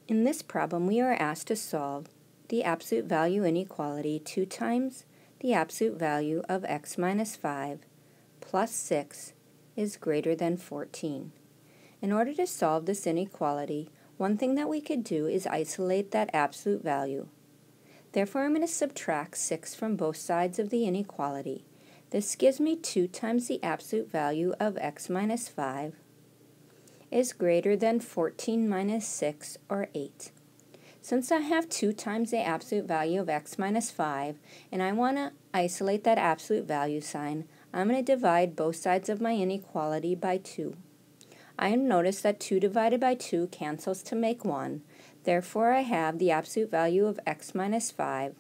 In this problem, we are asked to solve the absolute value inequality 2 times the absolute value of x minus 5 plus 6 is greater than 14. In order to solve this inequality, one thing that we could do is isolate that absolute value. Therefore, I'm going to subtract 6 from both sides of the inequality. This gives me 2 times the absolute value of x minus 5 is greater than 14 minus 6, or 8. Since I have 2 times the absolute value of x minus 5, and I want to isolate that absolute value sign, I'm going to divide both sides of my inequality by 2. I notice that 2 divided by 2 cancels to make 1. Therefore, I have the absolute value of x minus 5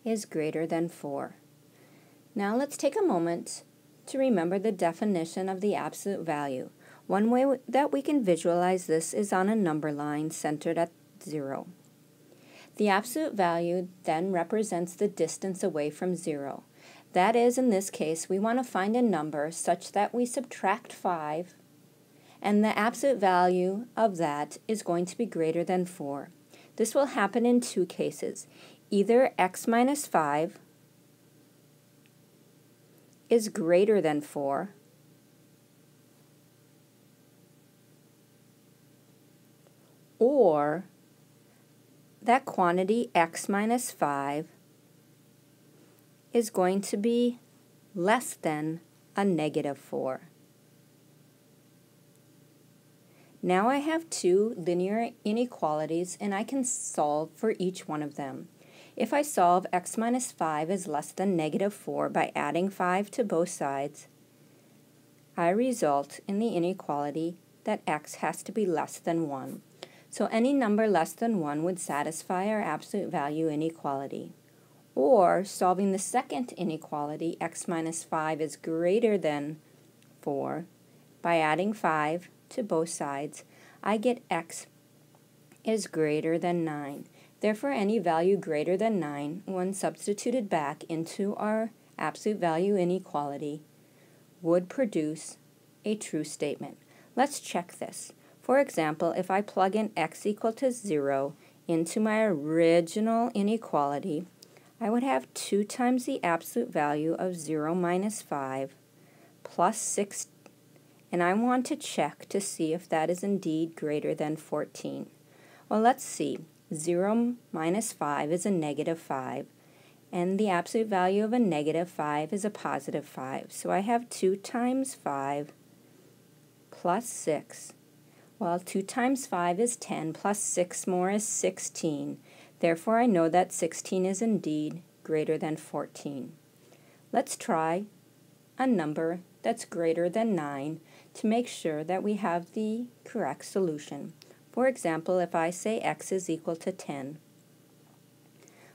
is greater than 4. Now let's take a moment to remember the definition of the absolute value. One way that we can visualize this is on a number line centered at 0. The absolute value then represents the distance away from 0. That is, in this case, we want to find a number such that we subtract 5, and the absolute value of that is going to be greater than 4. This will happen in 2 cases. Either x minus 5 is greater than 4, or that quantity x minus 5 is going to be less than a negative 4. Now I have 2 linear inequalities, and I can solve for each one of them. If I solve x minus 5 is less than negative 4 by adding 5 to both sides, I result in the inequality that x has to be less than 1. So any number less than 1 would satisfy our absolute value inequality. Or, solving the second inequality, x minus 5 is greater than 4, by adding 5 to both sides, I get x is greater than 9. Therefore, any value greater than 9, when substituted back into our absolute value inequality, would produce a true statement. Let's check this. For example, if I plug in x equal to 0 into my original inequality, I would have 2 times the absolute value of 0 minus 5 plus 6, and I want to check to see if that is indeed greater than 14. Well, let's see. 0 minus 5 is a negative 5, and the absolute value of a negative 5 is a positive 5. So I have 2 times 5 plus 6. Well, 2 times 5 is 10, plus 6 more is 16. Therefore, I know that 16 is indeed greater than 14. Let's try a number that's greater than 9 to make sure that we have the correct solution. For example, if I say x is equal to 10,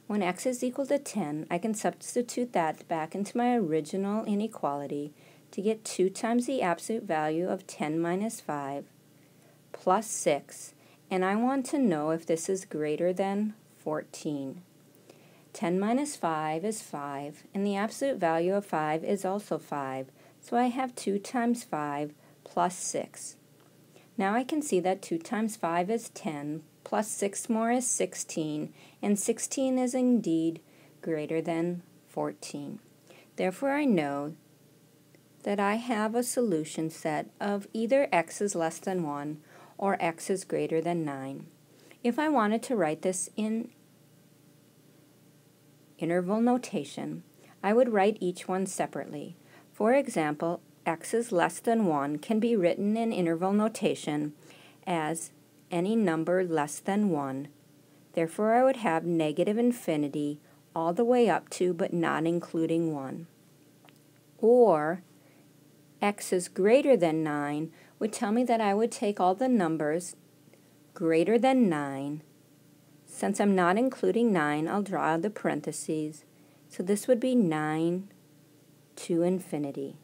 when x is equal to 10, I can substitute that back into my original inequality to get 2 times the absolute value of 10 minus 5 plus 6, and I want to know if this is greater than 14. 10 minus 5 is 5, and the absolute value of 5 is also 5, so I have 2 times 5 plus 6. Now I can see that 2 times 5 is 10, plus 6 more is 16, and 16 is indeed greater than 14. Therefore, I know that I have a solution set of either x is less than 1 or x is greater than 9. If I wanted to write this in interval notation, I would write each one separately. For example, x is less than 1 can be written in interval notation as any number less than 1. Therefore, I would have negative infinity all the way up to but not including 1. Or x is greater than 9 would tell me that I would take all the numbers greater than 9. Since I'm not including 9, I'll draw the parentheses. So this would be 9 to infinity.